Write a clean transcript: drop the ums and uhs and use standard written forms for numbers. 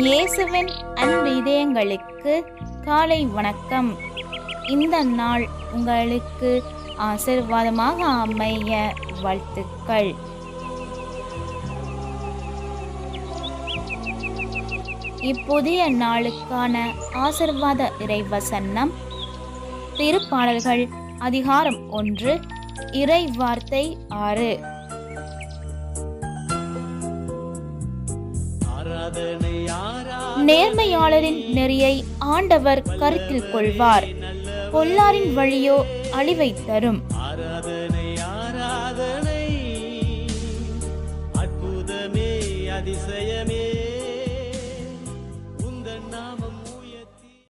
இயேசுவின் அன்பு இதயங்களுக்கு காலை வணக்கம். இந்த நாள் உங்களுக்கு ஆசீர்வாதமாக அமைய வாழ்த்துக்கள். இப்புதிய நாளுக்கான ஆசீர்வாத இறைவசனம் திருப்பாடல்கள் அதிகாரம் 1 இறை வார்த்தை 6. நேர்மையாளரின் நெறியை ஆண்டவர் கருத்தில் கொள்வார், பொல்லாரின் வழியோ அழிவை தரும். அற்புதமே அதிசயமே